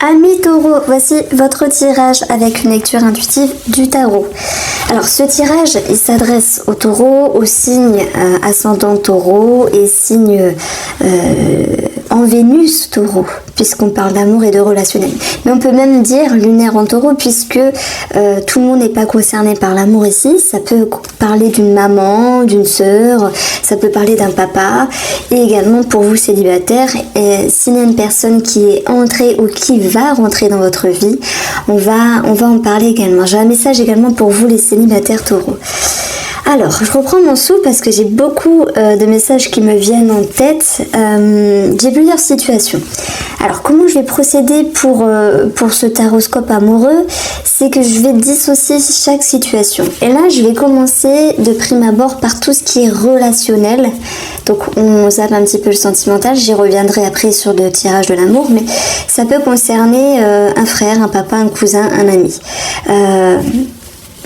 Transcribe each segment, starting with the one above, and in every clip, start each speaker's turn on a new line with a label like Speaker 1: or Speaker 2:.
Speaker 1: Amis taureaux, voici votre tirage avec une lecture intuitive du tarot. Alors ce tirage, il s'adresse aux taureaux, aux signes ascendant taureau et signes en Vénus taureau, puisqu'on parle d'amour et de relationnel. Mais on peut même dire lunaire en taureau, puisque tout le monde n'est pas concerné par l'amour ici. Ça peut parler d'une maman, d'une sœur, ça peut parler d'un papa, et également pour vous célibataires, s'il y a une personne qui est entrée ou qui va rentrer dans votre vie, on va en parler également. J'ai un message également pour vous les célibataires taureaux. Alors, je reprends mon souffle parce que j'ai beaucoup de messages qui me viennent en tête. J'ai plusieurs situations. Alors, comment je vais procéder pour ce taroscope amoureux? C'est que je vais dissocier chaque situation. Et là, je vais commencer de prime abord par tout ce qui est relationnel. Donc, on zappe un petit peu le sentimental. J'y reviendrai après sur le tirage de l'amour. Mais ça peut concerner un frère, un papa, un cousin, un ami.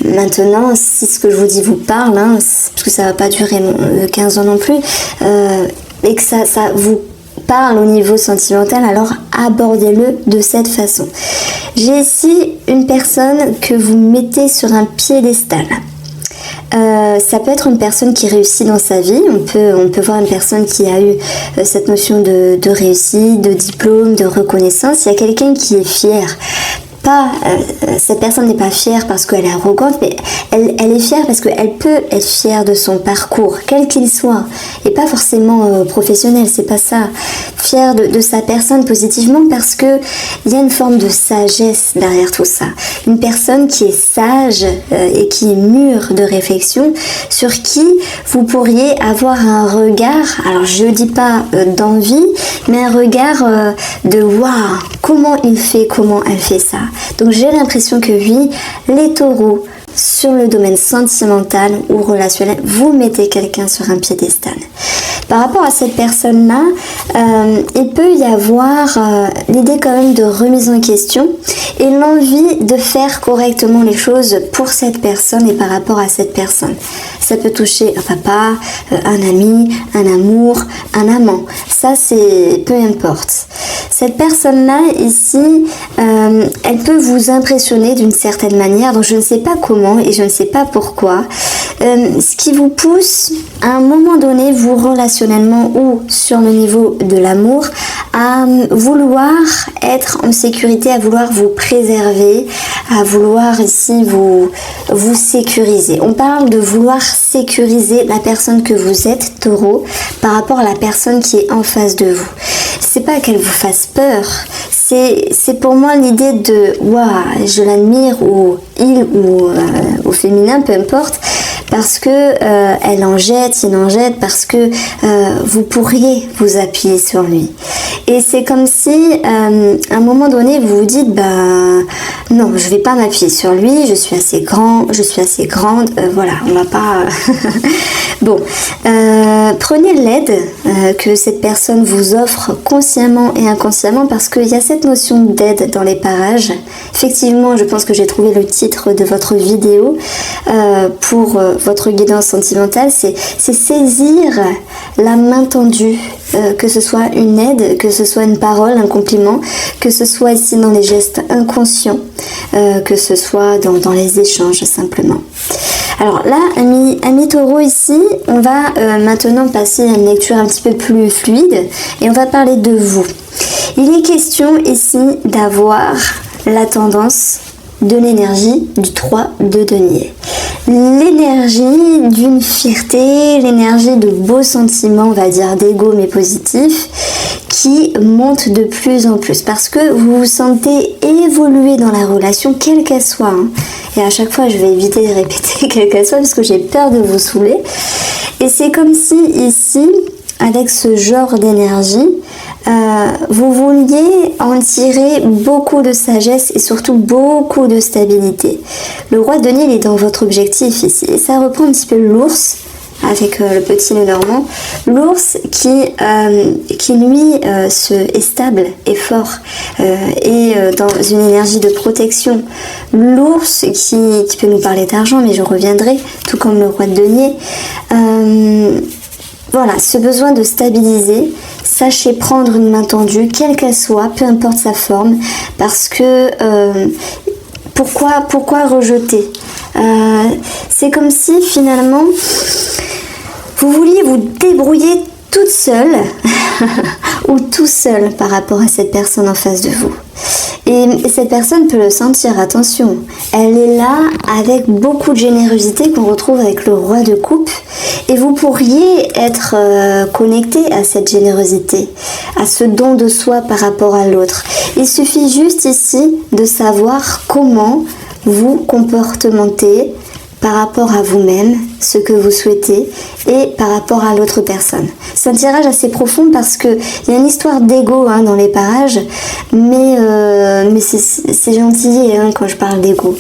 Speaker 1: Maintenant, si ce que je vous dis vous parle, parce que ça va pas durer 15 ans non plus, et que ça vous parle au niveau sentimental, alors abordez-le de cette façon. J'ai ici une personne que vous mettez sur un piédestal. Ça peut être une personne qui réussit dans sa vie. On peut voir une personne qui a eu cette notion de réussite, de diplôme, de reconnaissance. Il y a quelqu'un qui est fier. Cette personne n'est pas fière parce qu'elle est arrogante, mais elle est fière parce qu'elle peut être fière de son parcours, quel qu'il soit, et pas forcément professionnel, c'est pas ça. Fière de sa personne positivement parce que il y a une forme de sagesse derrière tout ça. Une personne qui est sage et qui est mûre de réflexion, sur qui vous pourriez avoir un regard, alors je dis pas d'envie, mais un regard de waouh, comment il fait, comment elle fait ça. Donc j'ai l'impression que oui, les taureaux, sur le domaine sentimental ou relationnel, vous mettez quelqu'un sur un piédestal. Par rapport à cette personne-là, il peut y avoir l'idée quand même de remise en question et l'envie de faire correctement les choses pour cette personne et par rapport à cette personne. Ça peut toucher un papa, un ami, un amour, un amant. Ça, c'est peu importe. Cette personne-là, ici, elle peut vous impressionner d'une certaine manière, donc je ne sais pas comment et je ne sais pas pourquoi. Ce qui vous pousse, à un moment donné, vous relationnellement ou sur le niveau de l'amour, à vouloir être en sécurité, à vouloir vous préserver, à vouloir ici vous sécuriser. On parle de vouloir sécuriser la personne que vous êtes, taureau, par rapport à la personne qui est en face de vous. C'est pas qu'elle vous fasse peur, c'est pour moi l'idée de waouh, je l'admire, ou il ou au féminin, peu importe, parce que elle en jette, il en jette, parce que vous pourriez vous appuyer sur lui. Et c'est comme si à un moment donné vous vous dites non, je vais pas m'appuyer sur lui, je suis assez grand, je suis assez grande, voilà, on va pas bon, prenez l'aide que cette personne vous offre consciemment et inconsciemment, parce qu'il y a cette notion d'aide dans les parages. Effectivement, je pense que j'ai trouvé le titre de votre vidéo pour votre guidance sentimentale, c'est saisir la main tendue, que ce soit une aide, que ce soit une parole, un compliment, que ce soit ici dans les gestes inconscients, que ce soit dans les échanges simplement. Alors là, amis taureaux, ici, on va maintenant passer à une lecture un petit peu plus fluide et on va parler de vous. Il est question ici d'avoir la tendance de l'énergie du 3 de denier. L'énergie d'une fierté, l'énergie de beaux sentiments, on va dire d'ego mais positif, qui monte de plus en plus parce que vous vous sentez évoluer dans la relation, quelle qu'elle soit. Et à chaque fois, je vais éviter de répéter quelle qu'elle soit parce que j'ai peur de vous saouler. Et c'est comme si ici, avec ce genre d'énergie, vous vouliez en tirer beaucoup de sagesse et surtout beaucoup de stabilité. Le roi de denier, il est dans votre objectif ici. Et ça reprend un petit peu l'ours avec le petit Lenormand. L'ours qui lui est stable et fort et dans une énergie de protection. L'ours qui peut nous parler d'argent, mais je reviendrai, tout comme le roi de denier. Voilà, ce besoin de stabiliser, sachez prendre une main tendue, quelle qu'elle soit, peu importe sa forme, parce que pourquoi rejeter? C'est comme si finalement vous vouliez vous débrouiller toute seule ou tout seul par rapport à cette personne en face de vous. Et cette personne peut le sentir, attention. Elle est là avec beaucoup de générosité qu'on retrouve avec le roi de coupe. Et vous pourriez être connecté à cette générosité, à ce don de soi par rapport à l'autre. Il suffit juste ici de savoir comment vous comportementez par rapport à vous-même, ce que vous souhaitez, et par rapport à l'autre personne. C'est un tirage assez profond parce que il y a une histoire d'ego dans les parages, mais c'est gentil quand je parle d'ego.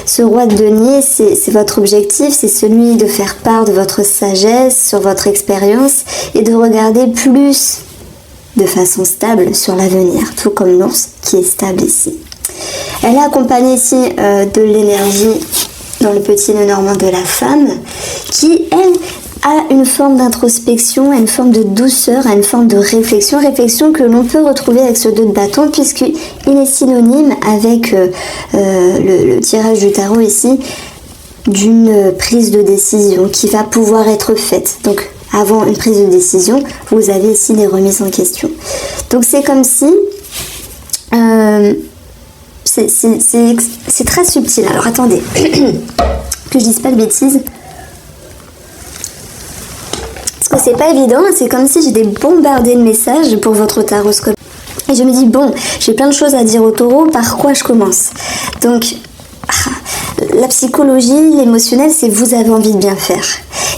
Speaker 1: Ce roi de denier, c'est votre objectif, c'est celui de faire part de votre sagesse sur votre expérience et de regarder plus de façon stable sur l'avenir, tout comme l'ours qui est stable ici. Elle est accompagnée ici de l'énergie dans le petit nœud normand de la femme, qui, elle, a une forme d'introspection, a une forme de douceur, a une forme de réflexion que l'on peut retrouver avec ce 2 de bâton, puisqu'il est synonyme avec le tirage du tarot ici, d'une prise de décision qui va pouvoir être faite. Donc, avant une prise de décision, vous avez ici des remises en question. Donc, c'est comme si... c'est très subtil. Alors attendez, que je dise pas de bêtises. Parce que c'est pas évident, c'est comme si j'étais bombardée de messages pour votre taroscope. Et je me dis, bon, j'ai plein de choses à dire au taureau, par quoi je commence? Donc, la psychologie, l'émotionnel, c'est vous avez envie de bien faire.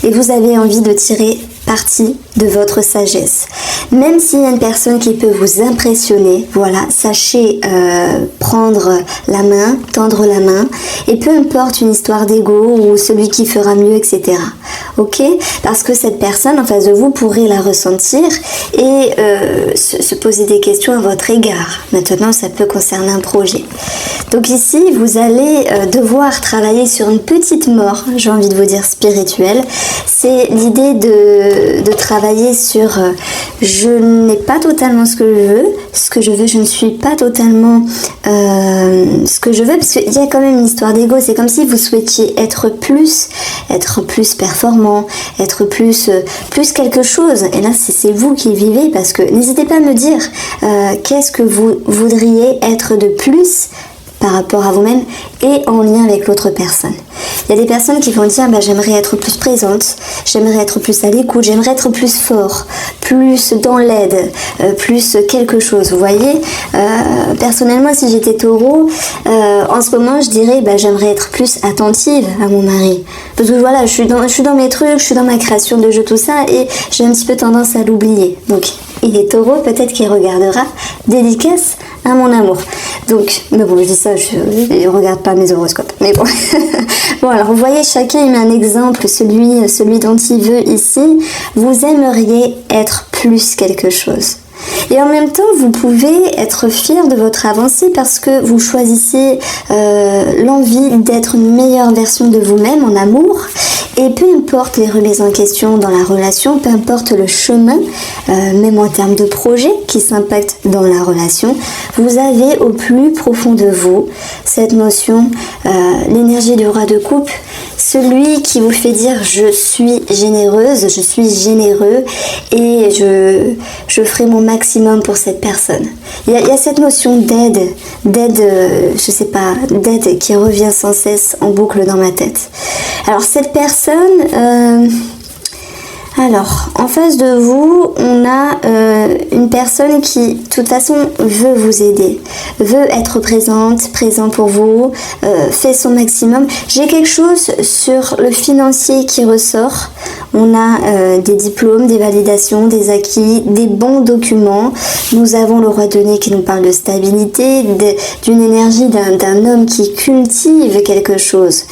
Speaker 1: Et vous avez envie de tirer parti de votre sagesse. Même s'il y a une personne qui peut vous impressionner, voilà, sachez prendre la main, tendre la main, et peu importe une histoire d'ego ou celui qui fera mieux, etc. Ok? Parce que cette personne en face de vous pourrait la ressentir et se poser des questions à votre égard. Maintenant, ça peut concerner un projet. Donc ici, vous allez devoir travailler sur une petite mort, j'ai envie de vous dire spirituelle. C'est l'idée de travailler sur je n'ai pas totalement ce que je veux, je ne suis pas totalement ce que je veux, parce qu'il y a quand même une histoire d'ego. C'est comme si vous souhaitiez être plus performant, être plus quelque chose. Et là, c'est vous qui vivez, parce que n'hésitez pas à me dire qu'est-ce que vous voudriez être de plus par rapport à vous-même et en lien avec l'autre personne. Il y a des personnes qui vont dire j'aimerais être plus présente, j'aimerais être plus à l'écoute, j'aimerais être plus fort, plus dans l'aide, plus quelque chose. Vous voyez, personnellement, si j'étais taureau, en ce moment, je dirais j'aimerais être plus attentive à mon mari. Parce que voilà, je suis dans mes trucs, je suis dans ma création de jeu, tout ça, et j'ai un petit peu tendance à l'oublier. Donc, il est taureau, peut-être qu'il regardera dédicace à mon amour. Donc, mais bon, je dis ça, je ne regarde pas mes horoscopes. Mais bon. Bon, alors vous voyez, chacun il met un exemple, celui dont il veut ici. Vous aimeriez être plus quelque chose. Et en même temps, vous pouvez être fier de votre avancée parce que vous choisissez l'envie d'être une meilleure version de vous-même en amour. Et peu importe les remises en question dans la relation, peu importe le chemin, même en termes de projet qui s'impactent dans la relation, vous avez au plus profond de vous cette notion, l'énergie du roi de coupe, celui qui vous fait dire je suis généreuse, je suis généreux et je ferai mon maximum pour cette personne. Il y a cette notion d'aide, je sais pas, d'aide qui revient sans cesse en boucle dans ma tête. Alors cette personne, alors en face de vous, on a une personne qui, de toute façon, veut vous aider, veut être présent pour vous, fait son maximum. J'ai quelque chose sur le financier qui ressort. On a des diplômes, des validations, des acquis, des bons documents. Nous avons le roi de denier qui nous parle de stabilité, d'une énergie d'un homme qui cultive quelque chose.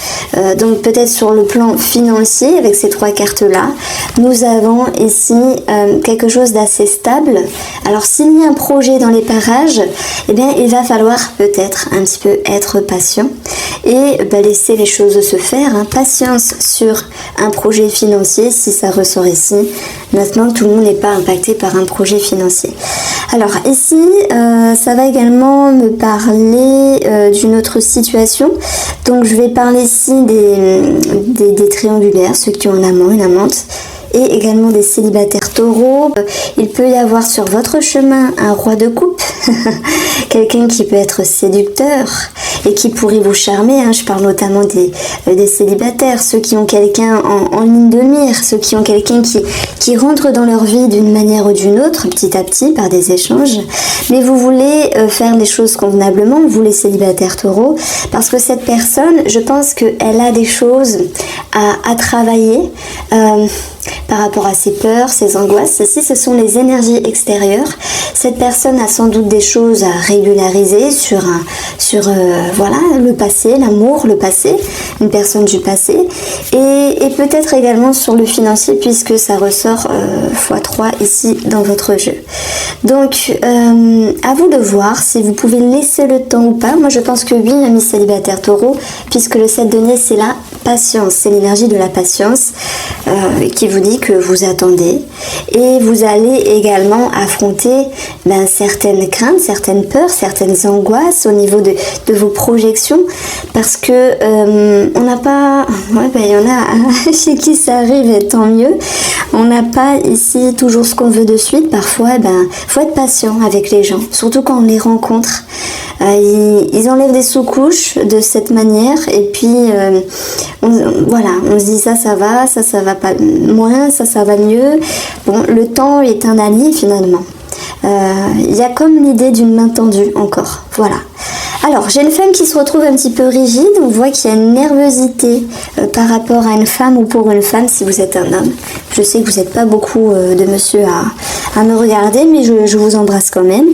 Speaker 1: Donc peut-être sur le plan financier, avec ces 3 cartes-là, nous avons ici quelque chose d'assez stable. Alors s'il y a un projet dans les parages, eh bien il va falloir peut-être un petit peu être patient et laisser les choses se faire. Patience sur un projet financier. financier si ça ressort ici. Maintenant, tout le monde n'est pas impacté par un projet financier. Alors ici, ça va également me parler d'une autre situation. Donc je vais parler ici des triangulaires, ceux qui ont un amant, une amante, et également des célibataires taureaux. Il peut y avoir sur votre chemin un roi de coupe, quelqu'un qui peut être séducteur et qui pourrait vous charmer. Je parle notamment des célibataires, ceux qui ont quelqu'un en ligne de mire, ceux qui ont quelqu'un qui rentre dans leur vie d'une manière ou d'une autre, petit à petit, par des échanges. Mais vous voulez faire les choses convenablement, vous les célibataires taureaux, parce que cette personne, je pense qu'elle a des choses à travailler par rapport à ses peurs, ses angoisses. Ceci, ce sont les énergies extérieures. Cette personne a sans doute des choses à régulariser sur voilà, le passé, l'amour, le passé, une personne du passé, et peut-être également sur le financier, puisque ça ressort x3 ici dans votre jeu. Donc, à vous de voir si vous pouvez laisser le temps ou pas. Moi, je pense que oui, ami célibataire taureau, puisque le 7 de denier, c'est la patience, c'est l'énergie de la patience qui vous dit que vous attendez, et vous allez également affronter certaines craintes, certaines peurs, certaines angoisses au niveau de vos projections, parce que on n'a pas, il y en a chez qui ça arrive et tant mieux, on n'a pas ici toujours ce qu'on veut de suite. Parfois faut être patient avec les gens, surtout quand on les rencontre. Ils enlèvent des sous-couches de cette manière, et puis on se dit ça va pas moins, ça va mieux. Bon, le temps est un allié finalement. Il y a comme l'idée d'une main tendue encore, voilà. Alors, j'ai une femme qui se retrouve un petit peu rigide. On voit qu'il y a une nervosité par rapport à une femme ou pour une femme si vous êtes un homme. Je sais que vous n'êtes pas beaucoup de monsieur à me regarder, mais je vous embrasse quand même.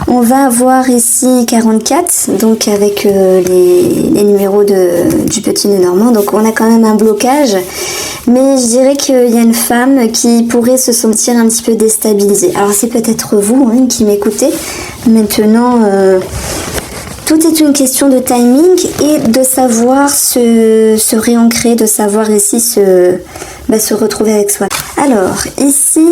Speaker 1: On va avoir ici 44, donc avec les numéros du petit nœud normand. Donc on a quand même un blocage, mais je dirais qu'il y a une femme qui pourrait se sentir un petit peu déstabilisée. Alors c'est peut-être vous qui m'écoutez. Maintenant, tout est une question de timing et de savoir se réancrer, de savoir ici se retrouver avec soi. Alors, ici,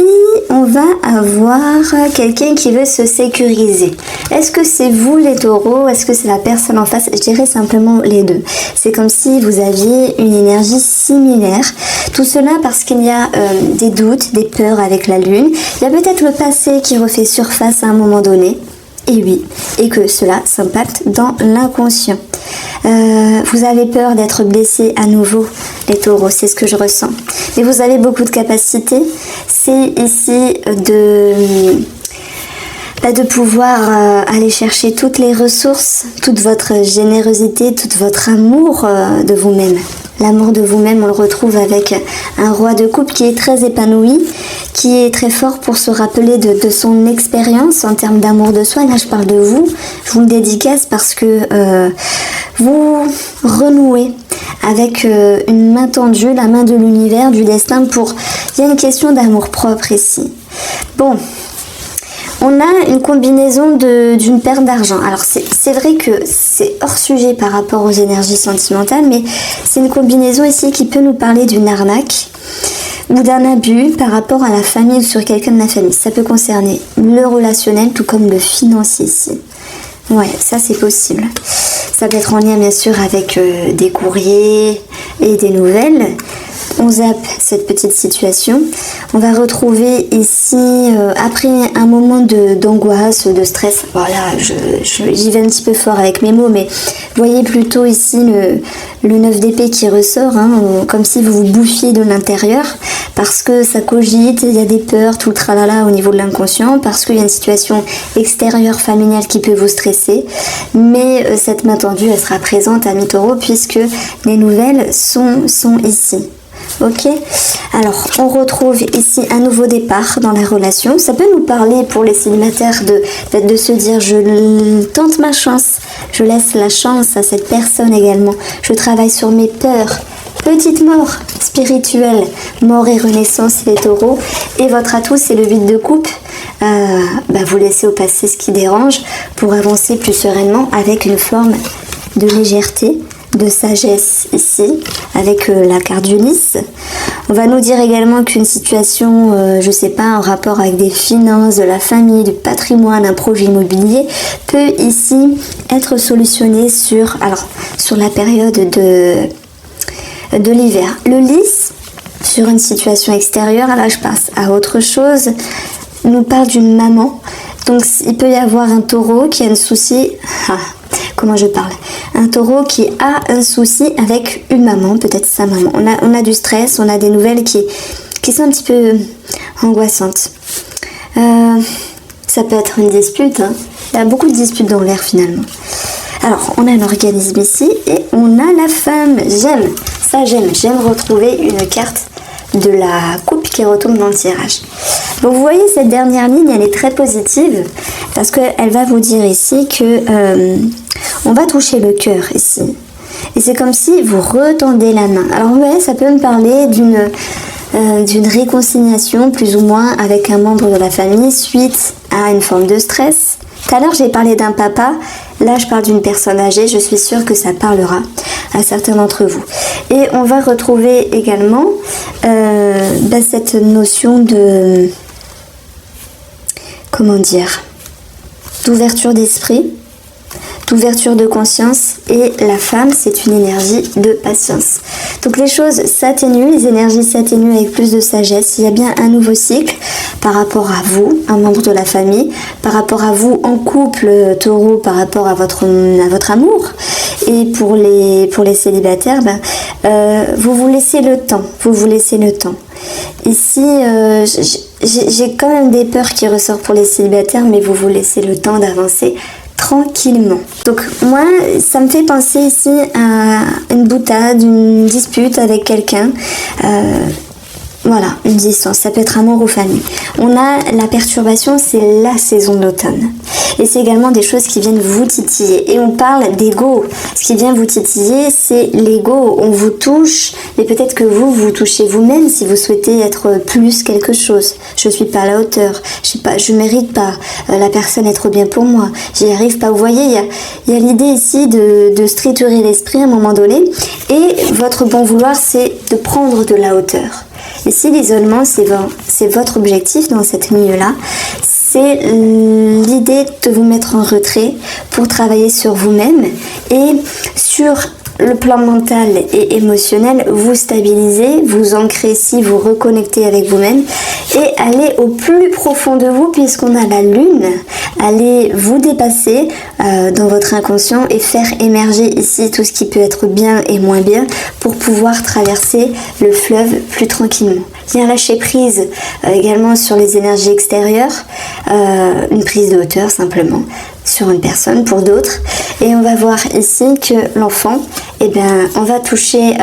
Speaker 1: on va avoir quelqu'un qui veut se sécuriser. Est-ce que c'est vous les taureaux? Est-ce que c'est la personne en face? Je dirais simplement les deux. C'est comme si vous aviez une énergie similaire. Tout cela parce qu'il y a des doutes, des peurs avec la lune. Il y a peut-être le passé qui refait surface à un moment donné. Et oui, et que cela s'impacte dans l'inconscient. Vous avez peur d'être blessé à nouveau, les taureaux, c'est ce que je ressens. Mais vous avez beaucoup de capacités. C'est ici de pouvoir aller chercher toutes les ressources, toute votre générosité, tout votre amour de vous-même. L'amour de vous-même, on le retrouve avec un roi de coupe qui est très épanoui, qui est très fort pour se rappeler de son expérience en termes d'amour de soi. Là, je parle de vous. Je vous le dédicace parce que vous renouez avec une main tendue, la main de l'univers, du destin. Il y a une question d'amour propre ici. Bon. On a une combinaison d'une paire d'argent. Alors c'est vrai que c'est hors sujet par rapport aux énergies sentimentales, mais c'est une combinaison ici qui peut nous parler d'une arnaque ou d'un abus par rapport à la famille ou sur quelqu'un de la famille. Ça peut concerner le relationnel tout comme le financier ici. Ouais, ça c'est possible. Ça peut être en lien bien sûr avec des courriers et des nouvelles. On zappe cette petite situation. On va retrouver ici, après un moment d'angoisse, de stress, voilà, j'y vais un petit peu fort avec mes mots, mais voyez plutôt ici le 9 d'épée qui ressort, comme si vous vous bouffiez de l'intérieur, parce que ça cogite, il y a des peurs, tout le tralala au niveau de l'inconscient, parce qu'il y a une situation extérieure familiale qui peut vous stresser, mais cette main tendue, elle sera présente à mi-taureau, puisque les nouvelles sont ici. Ok, alors on retrouve ici un nouveau départ dans la relation. Ça peut nous parler pour les célibataires de se dire je tente ma chance, je laisse la chance à cette personne également, je travaille sur mes peurs. Petite mort spirituelle, mort et renaissance les taureaux. Et votre atout c'est le 8 de coupe. Vous laissez au passé ce qui dérange pour avancer plus sereinement avec une forme de légèreté, de sagesse ici, avec la carte du lys. On va nous dire également qu'une situation, je sais pas, en rapport avec des finances, de la famille, du patrimoine, un projet immobilier, peut ici être solutionné sur la période de l'hiver. Le lys, sur une situation extérieure, là je passe à autre chose, nous parle d'une maman. Donc il peut y avoir un taureau qui a un souci... comment je parle? Un taureau qui a un souci avec une maman, peut-être sa maman. On a du stress, on a des nouvelles qui sont un petit peu angoissantes. Ça peut être une dispute. Il y a beaucoup de disputes dans l'air finalement. Alors, on a un organisme ici et on a la femme. J'aime retrouver une carte de la coupe qui retombe dans le tirage. Donc vous voyez, cette dernière ligne, elle est très positive parce qu'elle va vous dire ici que on va toucher le cœur ici. Et c'est comme si vous retendez la main. Alors ouais, ça peut me parler d'une réconciliation plus ou moins avec un membre de la famille suite à une forme de stress. Tout à l'heure, j'ai parlé d'un papa. Là, je parle d'une personne âgée. Je suis sûre que ça parlera à certains d'entre vous. Et on va retrouver également cette notion de... comment dire, d'ouverture d'esprit, d'ouverture de conscience, et la femme, c'est une énergie de patience. Donc les choses s'atténuent, les énergies s'atténuent avec plus de sagesse. Il y a bien un nouveau cycle par rapport à vous, un membre de la famille, par rapport à vous en couple, taureau, par rapport à votre amour. Et pour les célibataires, vous vous laissez le temps. Ici, j'ai quand même des peurs qui ressortent pour les célibataires, mais vous vous laissez le temps d'avancer tranquillement. Donc moi, ça me fait penser ici à une boutade, une dispute avec quelqu'un. Voilà, une distance, ça peut être amour ou famille. On a la perturbation, c'est la saison d'automne. Et c'est également des choses qui viennent vous titiller. Et on parle d'ego. Ce qui vient vous titiller, c'est l'ego. On vous touche, mais peut-être que vous touchez vous-même si vous souhaitez être plus quelque chose. Je suis pas à la hauteur, je mérite pas, la personne est trop bien pour moi, j'y arrive pas. Vous voyez, il y a l'idée ici de se triturer l'esprit à un moment donné. Et votre bon vouloir, c'est de prendre de la hauteur. Et si l'isolement, c'est votre objectif dans cette milieu-là, c'est l'idée de vous mettre en retrait pour travailler sur vous-même et sur le plan mental et émotionnel, vous stabiliser, vous ancrer ici, vous reconnecter avec vous-même et aller au plus profond de vous, puisqu'on a la lune, allez vous dépasser dans votre inconscient et faire émerger ici tout ce qui peut être bien et moins bien pour pouvoir traverser le fleuve plus tranquillement. Il y a un lâcher prise également sur les énergies extérieures, une prise de hauteur simplement sur une personne pour d'autres. Et on va voir ici que l'enfant, on va toucher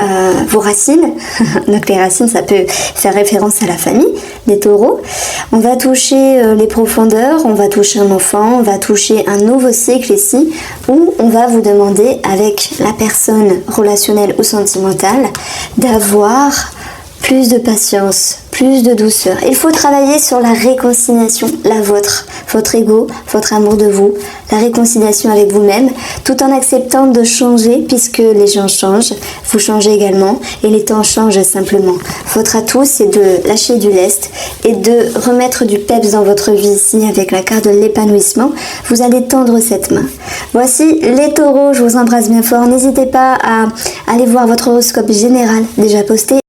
Speaker 1: vos racines. Donc les racines, ça peut faire référence à la famille, les taureaux. On va toucher les profondeurs, on va toucher un enfant, on va toucher un nouveau cycle ici, où on va vous demander avec la personne relationnelle ou sentimentale d'avoir plus de patience, plus de douceur. Il faut travailler sur la réconciliation, la vôtre, votre ego, votre amour de vous, la réconciliation avec vous-même, tout en acceptant de changer, puisque les gens changent, vous changez également, et les temps changent simplement. Votre atout, c'est de lâcher du lest et de remettre du peps dans votre vie ici, avec la carte de l'épanouissement. Vous allez tendre cette main. Voici les taureaux, je vous embrasse bien fort. N'hésitez pas à aller voir votre horoscope général déjà posté